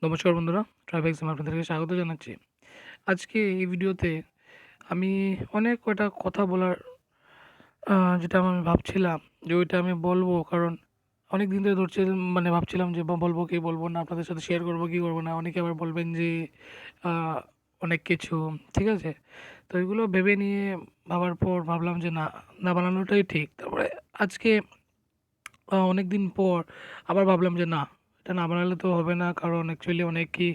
নমস্কার বন্ধুরা, ট্রাভেল এক্সামে আপনাদেরকে স্বাগত জানাচ্ছি। আজকে এই ভিডিওতে আমি অনেক কয়টা কথা বলার যেটা আমি ভাবছিলাম যে ওইটা আমি বলবো, কারণ অনেক দিন ধরে ভাবছিলাম যে বলবো কি বলবো না, আপনাদের সাথে শেয়ার করবো কি করবো না। অনেকে আবার বলবেন যে আহ, অনেক কিছু, ঠিক আছে। তো এগুলো ভেবে নিয়ে ভাবার পর ভাবলাম যে না, না বানানোটাই ঠিক। তারপরে আজকে অনেক দিন পর আবার ভাবলাম যে না, এটা না বানালে তো হবে না, কারণ অ্যাকচুয়ালি অনেক কি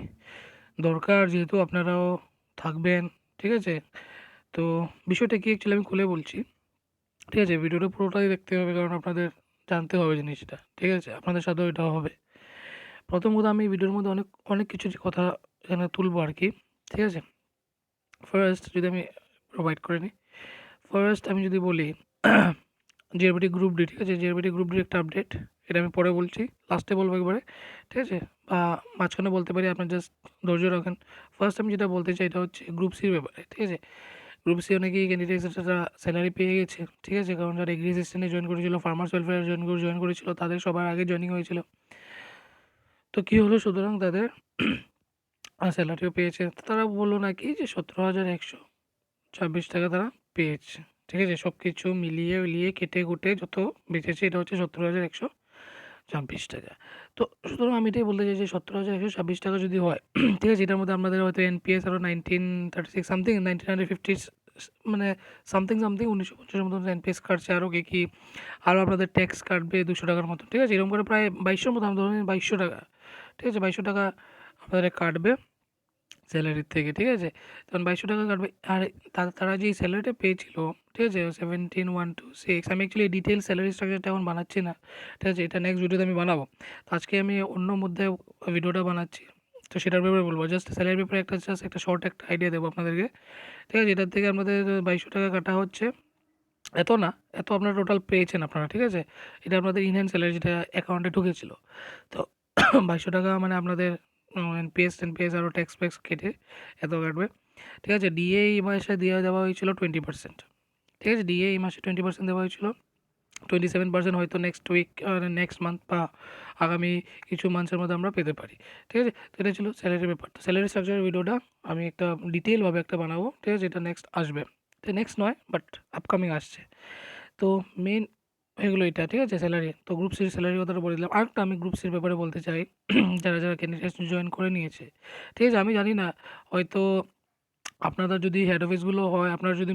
দরকার, যেহেতু আপনারাও থাকবেন, ঠিক আছে। তো বিষয়টা কি অ্যাকচুয়ালি আমি খুলে বলছি, ঠিক আছে। ভিডিওটা পুরোটাই দেখতে হবে, কারণ আপনাদের জানতে হবে জিনিসটা, ঠিক আছে। আপনাদের সাথেও এটাও হবে। প্রথম কথা, আমি ভিডিওর মধ্যে অনেক অনেক কিছু যে কথা এখানে তুলবো আর কি, ঠিক আছে। ফার্স্ট যদি আমি প্রোভাইড করে নিই, ফার্স্ট আমি যদি বলি জিআরবিটি গ্রুপ ডি, ঠিক আছে। জিআরবিটি গ্রুপ ডির একটা আপডেট, এটা আমি পরে বলছি, লাস্টে বলবো একবারে, ঠিক আছে। বা মাঝখানে বলতে পারি, আপনার জাস্ট ধৈর্য রাখেন। ফার্স্ট আমি যেটা বলতে চাই এটা হচ্ছে গ্রুপ সির ব্যাপারে, ঠিক আছে। গ্রুপ সি অনেকেই ক্যান্ডিডেটসরা স্যালারি পেয়ে গেছে, ঠিক আছে। কারণ যারা এগ্রি সেকশনে জয়েন করেছিল, ফার্মার্স ওয়েলফেয়ার জয়েন করেছিল, তাদের সবার আগে জয়েনিং হয়েছিল। তো কী হলো, সুতরাং তাদের স্যালারিও পেয়েছে। তো তারা বললো নাকি যে 17,126 টাকা তারা পেয়েছে, ঠিক আছে। সব কিছু মিলিয়ে উলিয়ে কেটে কুটে যত বেঁচেছে, এটা হচ্ছে 17,126 টাকা। তো সুতরাং আমি এটাই বলতে চাই যে 17,126 টাকা যদি হয়, ঠিক আছে, এটার মধ্যে আপনাদের হয়তো এনপিএস আরও 1936 সামথিং, 1950, মানে সামথিং সামথিং 1950 মতন এনপিএস কাটছে, আরও কি আরও আপনাদের ট্যাক্স কাটবে 200 টাকার মতো, ঠিক আছে। এরকম করে প্রায় 2200 মতো, আমি ধরে নিন 2200 টাকা, ঠিক আছে। 2200 টাকা আপনাদের কাটবে স্যালারির থেকে, ঠিক আছে। তখন 2200 টাকা কাটবে। আর তারা যে স্যালারিটা পেয়েছিল, ঠিক আছে, 17,126, আমি অ্যাকচুয়ালি ডিটেল স্যালারি স্ট্রাকচারটা এখন বানাচ্ছি না, ঠিক আছে। এটা নেক্সট ভিডিওতে আমি বানাবো। তো আজকে আমি অন্য মধ্যে ভিডিওটা বানাচ্ছি, তো সেটার ব্যাপারে বলবো। জাস্ট স্যালারির ব্যাপারে জাস্ট একটা শর্ট একটা আইডিয়া দেবো আপনাদেরকে, ঠিক আছে। এটার থেকে আমাদের 2200 টাকা কাটা হচ্ছে, এত না, এত আপনারা টোটাল পেয়েছেন আপনারা, ঠিক আছে। এটা আপনাদের ইনহ্যান্ড স্যালারি যেটা অ্যাকাউন্টে ঢুকেছিল। তো 2200 টাকা মানে আপনাদের এনপিএস আরও ট্যাক্স ফ্যাক্স কেটে এত কাটবে, ঠিক আছে। ডিএ এই মাসে দিয়ে দেওয়া হয়েছিল 20%, ঠিক আছে। ডিএ এই মাসে 20% দেওয়া হয়েছিল, 27% হয়তো নেক্সট উইক, নেক্সট মান্থ বা আগামী কিছু মান্থসের মধ্যে আমরা পেতে পারি, ঠিক আছে। তো এটা ছিল স্যালারির ব্যাপার। তো স্যালারি স্ট্রাকচারের ভিডিওটা আমি একটা ডিটেলভাবে একটা বানাবো, ঠিক আছে। এটা নেক্সট আসবে, তো নেক্সট নয় বাট আপকামিং আসছে। তো মেন হয়ে গেলো এটা, ঠিক আছে, স্যালারি। তো গ্রুপ সির স্যালারির কথাটা বলে দিলাম। আরেকটা আমি গ্রুপ সির ব্যাপারে বলতে চাই, যারা যারা ক্যান্ডিডেট জয়েন করে নিয়েছে, ঠিক আছে। আমি জানি না, হয়তো আপনাদের যদি হেড অফিসগুলো হয়, আপনার যদি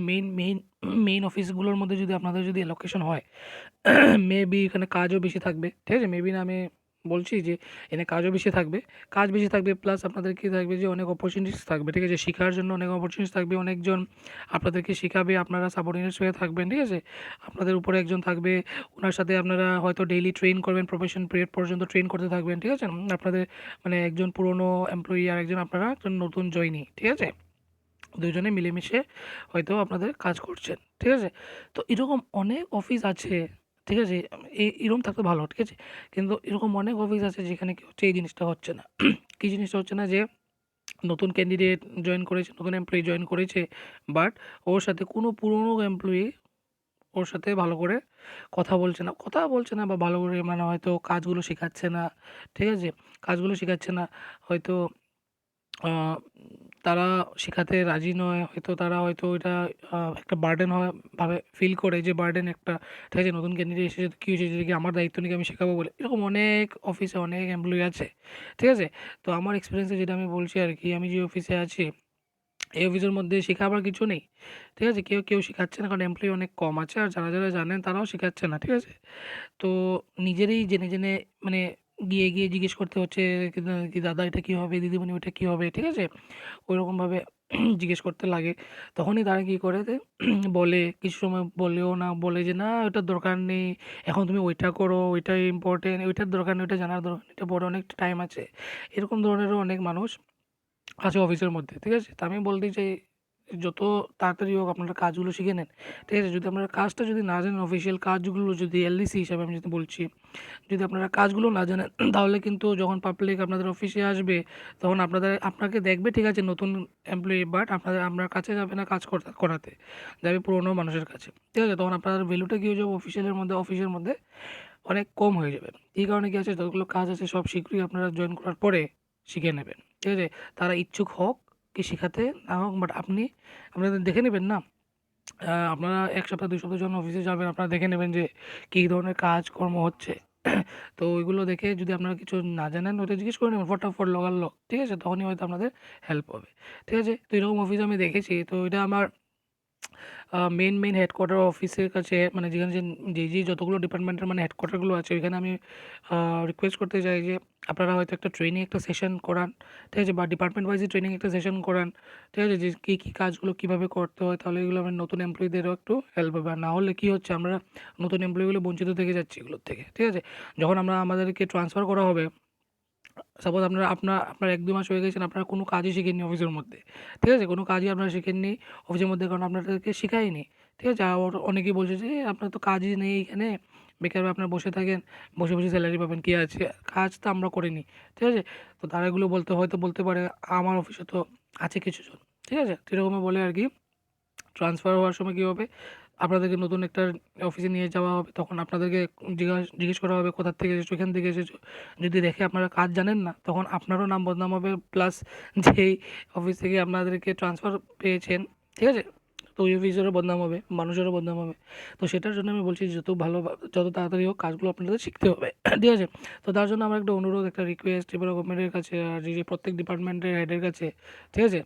মেইন অফিসগুলোর মধ্যে যদি আপনাদের যদি অ্যালোকেশন হয়, মেবি এখানে কাজও বেশি থাকবে, ঠিক আছে। মেবি না, আমি বলছি যে এখানে কাজও বেশি থাকবে, কাজ বেশি থাকবে, প্লাস আপনাদের কী থাকবে যে অনেক অপরচুনিটিস থাকবে, ঠিক আছে। শেখার জন্য অনেক অপরচুনিটিস থাকবে, অনেকজন আপনাদেরকে শেখাবে, আপনারা সাবঅর্ডিনেটস হয়ে থাকবেন, ঠিক আছে। আপনাদের উপরে একজন থাকবে, ওনার সাথে আপনারা হয়তো ডেইলি ট্রেন করবেন, প্রফেশন পিরিয়ড পর্যন্ত ট্রেন করতে থাকবেন, ঠিক আছে। আপনাদের মানে একজন পুরনো এমপ্লয়ি আর একজন আপনারা একজন নতুন জয়েনি, ঠিক আছে। দুজনে মিলেমিশে হয়তো আপনাদের কাজ করছেন, ঠিক আছে। তো এরকম অনেক অফিস আছে, ঠিক আছে। এরকম থাকলে ভালো, ঠিক আছে। কিন্তু এরকম অনেক অফিস আছে যেখানে কি হচ্ছে, এই জিনিসটা হচ্ছে না। কী জিনিসটা হচ্ছে না, যে নতুন ক্যান্ডিডেট জয়েন করেছে, নতুন এমপ্লয়ি জয়েন করেছে, বাট ওর সাথে কোনো পুরনো এমপ্লয়ি ওর সাথে ভালো করে কথা বলছে না বা ভালো করে মানে হয়তো কাজগুলো শেখাচ্ছে না, ঠিক আছে। কাজগুলো শেখাচ্ছে না, হয়তো আ তারা শেখাতে রাজি নয়। হয়তো তারা হয়তো এটা একটা বার্ডেন ভাবে ফিল করে, যে বার্ডেন একটা, ঠিক আছে। নতুন ক্যান্ডিডেট এসেছে তো কী হয়েছে, যে কি আমার দায়িত্ব নাকি আমি শেখাবো বলে। এরকম অনেক অফিসে অনেক এমপ্লয়ি আছে, ঠিক আছে। তো আমার এক্সপেরিয়েন্সে যেটা আমি বলছি আরকি, আমি যে অফিসে আছি, এই অফিসের মধ্যে শেখাবার কিছু নেই, ঠিক আছে। কেউ শেখাচ্ছে না, কারণ এমপ্লয়ি অনেক কম আছে। আর যারা জানেন তারাও শেখাচ্ছে না, ঠিক আছে। তো নিজেরই জেনে মানে গিয়ে জিজ্ঞেস করতে হচ্ছে, কি দাদা এটা কী হবে? দিদিমণি ওটা কী হবে? ঠিক আছে? ওইরকমভাবে জিজ্ঞেস করতে লাগে। তখনই তারা কী করে যে বলে, কিছু সময় বলেও না, বলে যে, "না ওটার দরকার নেই। এখন তুমি ওইটা করো, ওইটাই ইম্পোর্টেন্ট। ওইটার দরকার নেই, ওইটা জানার দরকার নেই। এটা পরে অনেক টাইম আছে।" এরকম ধরনেরও অনেক মানুষ আছে অফিসের মধ্যে, ঠিক আছে? তো আমি বলতে চাই, যত তাড়াতাড়ি হোক আপনারা কাজগুলো শিখে নেন, ঠিক আছে? যদি আপনারা কাজটা যদি না জানেন, অফিসিয়াল কাজগুলো যদি এলডিসি হিসাবে আমি যদি বলছি, যদি আপনারা কাজগুলো না জানেন, তাহলে কিন্তু যখন পাবলিক আপনাদের অফিসে আসবে, তখন আপনাকে দেখবে, ঠিক আছে, নতুন এমপ্লয়ি, বাট আপনার কাছে যাবে না কাজ করাতে, যাবে পুরোনো মানুষের কাছে, ঠিক আছে? তখন আপনার ভ্যালুটা কী হয়ে যাবে, অফিসের মধ্যে অনেক কম হয়ে যাবে। এই কারণে কী আছে, যতগুলো কাজ আছে সব শীঘ্রই আপনারা জয়েন করার পরে শিখে নেবেন, ঠিক আছে? তারা ইচ্ছুক হোক কি শিখাতে না হোক, বাট আপনাদের দেখে নেবেন না। আপনারা ১ সপ্তাহ ২ সপ্তাহের জন্য অফিসে যাবেন, আপনারা দেখে নেবেন যে কী ধরনের কাজকর্ম হচ্ছে। তো ওইগুলো দেখে যদি আপনারা কিছু না জানেন ওটা জিজ্ঞেস করে নেবেন ফটাফট লগালগ, ঠিক আছে? তখনই হয়তো আপনাদের হেল্প হবে, ঠিক আছে? তো এরকম অফিস আমি দেখেছি। তো এটা আমার মেইন হেডকোয়ার্টার অফিসের কাছে, মানে যেখানে যতগুলো ডিপার্টমেন্টের মানে হেডকোয়ার্টারগুলো আছে ওইখানে আমি রিকোয়েস্ট করতে চাই যে আপনারা হয়তো একটা ট্রেনিং একটা সেশন করান, ঠিক আছে? বা ডিপার্টমেন্ট ওয়াইজে ট্রেনিং একটা সেশন করান, ঠিক আছে? যে কী কাজগুলো কীভাবে করতে হয়, তাহলে এগুলো আমার নতুন এমপ্লয়িদেরও একটু হেল্প হবে। আর না হলে কী হচ্ছে, আমরা নতুন এমপ্লয়িগুলো বঞ্চিত থেকে যাচ্ছি এগুলোর থেকে, ঠিক আছে? যখন আমাদেরকে ট্রান্সফার করা হবে, সাপোজ আপনার ১-২ মাস হয়ে গেছেন, আপনারা কোনো কাজই শিখেননি অফিসের মধ্যে, ঠিক আছে? কোনো কাজই আপনারা শিখেননি অফিসের মধ্যে, কারণ আপনাদেরকে শিখায়নি, ঠিক আছে? আর অনেকেই বলছে যে আপনার তো কাজই নেই এখানে, বেকার আপনারা বসে থাকেন, বসে স্যালারি পাবেন, কী আছে? কাজ তো আমরা করিনি, ঠিক আছে? তো তারা এগুলো হয়তো বলতে পারে আমার অফিসে তো আছে কিছুজন, ঠিক আছে? তো এরকমই বলে আরকি ট্রান্সফার হওয়ার সময় কী হবে, আপনাদেরকে নতুন একটা অফিসে নিয়ে যাওয়া হবে। তখন আপনাদেরকে জিজ্ঞেস করা হবে কোথা থেকে এসেছো, এখান থেকে এসেছো। যদি দেখে আপনারা কাজ জানেন না, তখন আপনারও নাম বদনাম হবে, প্লাস যেই অফিস থেকে আপনাদেরকে ট্রান্সফার পেয়েছেন, ঠিক আছে? তো ওই অফিসেরও বদনাম হবে, মানুষেরও বদনাম হবে। তো সেটার জন্য আমি বলছি যত তাড়াতাড়ি হোক কাজগুলো আপনাদের শিখতে হবে, ঠিক আছে? তো তার জন্য আমার একটা অনুরোধ, একটা রিকোয়েস্ট ত্রিপুরা গভর্নমেন্টের কাছে আর যে প্রত্যেক ডিপার্টমেন্টের হেডের কাছে, ঠিক আছে?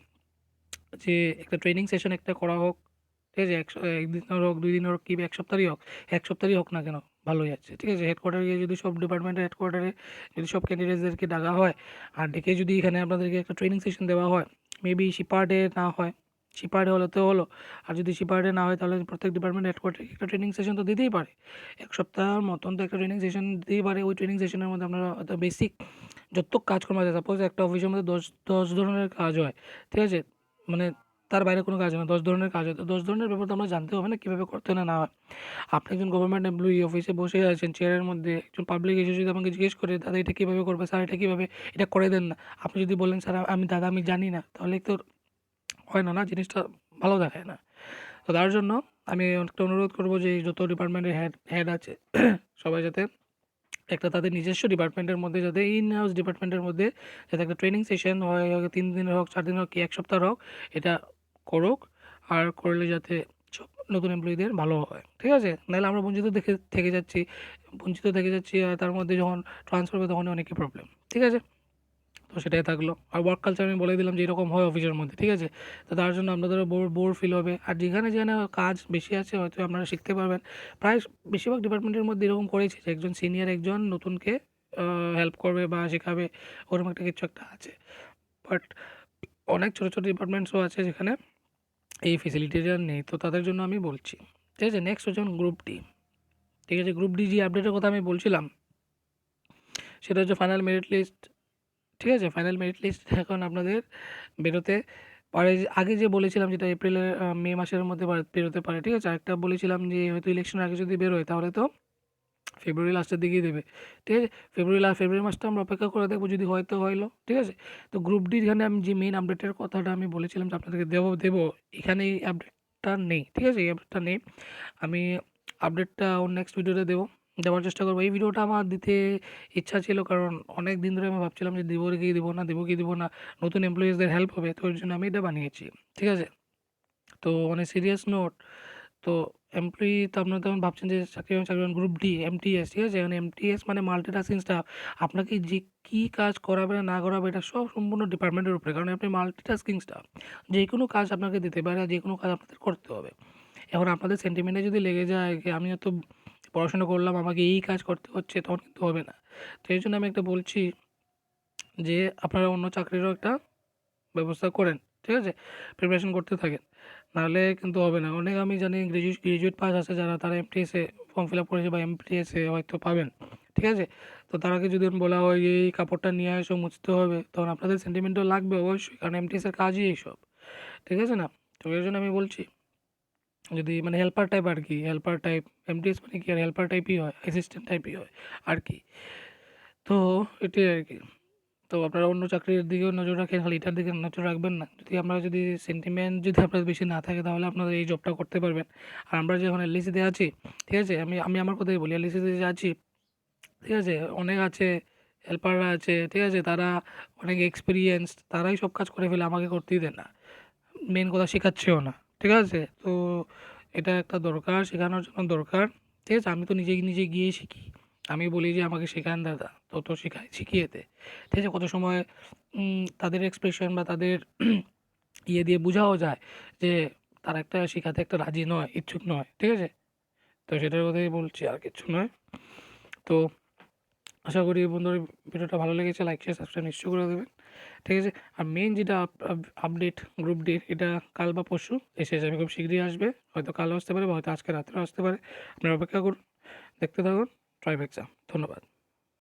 যে একটা ট্রেনিং সেশন একটা করা হোক, ঠিক আছে? ১ দিনের হোক, ২ দিনের হোক, কি ১ সপ্তাহেরই হোক, ১ সপ্তাহেরই হোক না কেন, ভালোই আছে, ঠিক আছে? হেডকোয়ার্টারে গিয়ে যদি সব ডিপার্টমেন্টের হেডকোয়ার্টারে যদি সব ক্যান্ডিডেটসদেরকে ডাকা হয় আর ডেকে যদি এখানে আপনাদেরকে একটা ট্রেনিং সেশন দেওয়া হয়, মেবি শিপার-ডে না হয়, শিপার-ডে হলে তো হলো। আর যদি শিপার-ডে না হয় তাহলে প্রত্যেক ডিপার্টমেন্ট হেডকোয়ার্টারে একটা ট্রেনিং সেশন তো দিতেই পারে। ১ সপ্তাহের মতন তো একটা ট্রেনিং সেশন দিতেই পারে। ওই ট্রেনিং সেশনের মধ্যে আপনারা হয়তো বেসিক যত কাজকর্ম আছে, সাপোজ একটা অফিসের মধ্যে ১০ ধরনের কাজ হয়, ঠিক আছে? মানে তার বাইরে কোনো কাজ হয় না, ১০ ধরনের কাজ হয়। তো ১০ ধরনের ব্যাপার তো আমরা জানতে হবে না কীভাবে করতে হয় না হয়। আপনি একজন গভর্নমেন্ট এমপ্লয়ি অফিসে বসে আছেন চেয়ারের মধ্যে, একজন পাবলিক এসে যদি আমাকে জিজ্ঞেস করে, "দাদা এটা কীভাবে করবে? স্যার এটা কীভাবে? এটা করে দেন না।" আপনি যদি বলেন, "স্যার দাদা আমি জানি না," তাহলে তো হয় না, জিনিসটা ভালো দেখায় না। তো তার জন্য আমি একটা অনুরোধ করব যে যত ডিপার্টমেন্টের হেড আছে সবাই যাতে একটা তাদের নিজস্ব ডিপার্টমেন্টের মধ্যে, যাতে ইন হাউস ডিপার্টমেন্টের মধ্যে যাতে একটা ট্রেনিং সেশন হয়, ৩ দিনের হোক, ৪ দিনের হোক, কি ১ সপ্তাহের হোক, এটা করুক। আর করলে যাতে সব নতুন এমপ্লয়িদের ভালো হয়, ঠিক আছে? নাহলে আমরা বঞ্চিত থেকে যাচ্ছি আর তার মধ্যে যখন ট্রান্সফার হবে তখনই অনেকই প্রবলেম, ঠিক আছে? তো সেটাই থাকলো। আর ওয়ার্ক কালচার আমি বলে দিলাম যে এরকম হয় অফিসের মধ্যে, ঠিক আছে? তো তার জন্য আপনাদেরও বোর ফিল হবে। আর যেখানে কাজ বেশি আছে হয়তো আপনারা শিখতে পারবেন। প্রায় বেশিরভাগ ডিপার্টমেন্টের মধ্যে এরকম করেছে যে একজন সিনিয়র একজন নতুনকে হেল্প করবে বা শেখাবে, ওরকম একটা কিছু একটা আছে। বাট অনেক ছোট ডিপার্টমেন্টসও আছে যেখানে এই ফেসিলিটিটা নেই। তো তাদের জন্য আমি বলছি, ঠিক আছে? নেক্সট হচ্ছে গ্রুপ ডি, ঠিক আছে? গ্রুপ ডি যে আপডেটের কথা আমি বলছিলাম, সেটা হচ্ছে ফাইনাল মেরিট লিস্ট, ঠিক আছে? ফাইনাল মেরিট লিস্ট এখন আপনাদের বেরোতে পারে। আগে যে বলেছিলাম যেটা এপ্রিলের মে মাসের মধ্যে বেরোতে পারে, ঠিক আছে? আরেকটা বলেছিলাম যে হয়তো ইলেকশনের আগে যদি বেরোয় তাহলে তো ফেব্রুয়ারি লাস্টের দিকেই দেবে, ঠিক আছে? ফেব্রুয়ারি মাসটা আমরা অপেক্ষা করে দেখবো, যদি হয় তো হইলো, ঠিক আছে? তো গ্রুপ ডির এখানে আমি যে মেইন আপডেটের কথাটা আমি বলেছিলাম যে আপনাদেরকে দেবো, এখানে এই আপডেটটা নেই, ঠিক আছে? এই আপডেটটা নেই। আমি আপডেটটা নেক্সট ভিডিওতে দেওয়ার চেষ্টা করবো। এই ভিডিওটা আমার দিতে ইচ্ছা ছিল, কারণ অনেক দিন ধরে আমি ভাবছিলাম যে দেবো কি দেবো না, নতুন এমপ্লয়িজদের হেল্প হবে, তো এর জন্য আমি এটা বানিয়েছি, ঠিক আছে? তো অন এ সিরিয়াস নোট, তো এমপ্লয়ি তো আপনারা তখন ভাবছেন যে চাকরি গ্রুপ ডি এমটিএস, ঠিক আছে? মানে এমটিএস মানে মাল্টিটাস্কিং স্টাফ। আপনাকে যে কী কাজ করাবে না করাবে এটা সব সম্পূর্ণ ডিপার্টমেন্টের উপরে, কারণ আপনি মাল্টিটাস্কিং স্টাফ। যে কোনো কাজ আপনাকে দিতে পারে আর যে কোনো কাজ আপনাদের করতে হবে। এখন আপনাদের সেন্টিমেন্টে যদি লেগে যায় যে আমি এত পড়াশোনা করলাম আমাকে এই কাজ করতে হচ্ছে, তখন কিন্তু হবে না। তো এই জন্য আমি একটা বলছি যে আপনারা অন্য চাকরিরও একটা ব্যবস্থা করেন, ঠিক আছে? প্রিপারেশন করতে থাকেন, নাহলে কিন্তু হবে না। অনেক আমি জানি গ্র্যাজুয়েট পাস আছে যারা, তারা এমটিএসে ফর্ম ফিল আপ করেছে বা এমটিএসে হয়তো পাবেন, ঠিক আছে? তো তারাকে যদি বলা হয় যে এই কাপড়টা নিয়ে এসো মুছতে হবে, তখন আপনাদের সেন্টিমেন্টও লাগবে অবশ্যই, কারণ এমটিএসের কাজই এইসব, ঠিক আছে না? তো এর জন্য আমি বলছি যদি মানে হেল্পার টাইপ আর কি, হেল্পার টাইপ, এমটিএস মানে কি আর হেল্পার টাইপই হয়, অ্যাসিস্ট্যান্ট টাইপই হয় আর কি। তো এটাই আর কি। তো আপনারা অন্য চাকরির দিকেও নজর রাখেন, খালি এটার দিকে নজর রাখবেন না। যদি সেন্টিমেন্ট যদি আপনাদের বেশি না থাকে তাহলে আপনারা এই জবটা করতে পারবেন। আর আমরা যে এখন এলআইসিতে আছি, ঠিক আছে? আমি আমার কথাই বলি, এলআইসিতে যে আছি, ঠিক আছে? অনেক আছে হেল্পাররা আছে, ঠিক আছে? তারা অনেক এক্সপিরিয়েন্সড, তারাই সব কাজ করে ফেলে, আমাকে করতেই দেয় না। মেন কথা শেখাচ্ছেও না, ঠিক আছে? তো এটা একটা দরকার, শেখানোর জন্য দরকার, ঠিক আছে? আমি তো নিজে নিজে গিয়ে শিখি। আমি বলি যে আমাকে শেখান দাদা, তো শিখিয়ে দে, ঠিক আছে? কত সময় তাদের এক্সপ্রেশন বা তাদের ইয়ে দিয়ে বোঝাও যায় যে তারা একটা শেখাতে একটা রাজি নয়, ইচ্ছুক নয়, ঠিক আছে? তো সেটার কথাই বলছি, আর কিচ্ছু নয়। তো আশা করি বন্ধুরা ভিডিওটা ভালো লেগেছে, লাইক শেয়ার সাবস্ক্রাইব নিশ্চয়ই করে দেবেন, ঠিক আছে? আর মেইন যেটা আপডেট গ্রুপ ডির, এটা কাল বা পরশু এসে যাবে, খুব শীঘ্রই আসবে, হয়তো কালও আসতে পারে বা হয়তো আজকে রাত্রেও আসতে পারে। আপনারা অপেক্ষা করুন, দেখতে থাকুন ট্রাইব এক্সাম। ধন্যবাদ।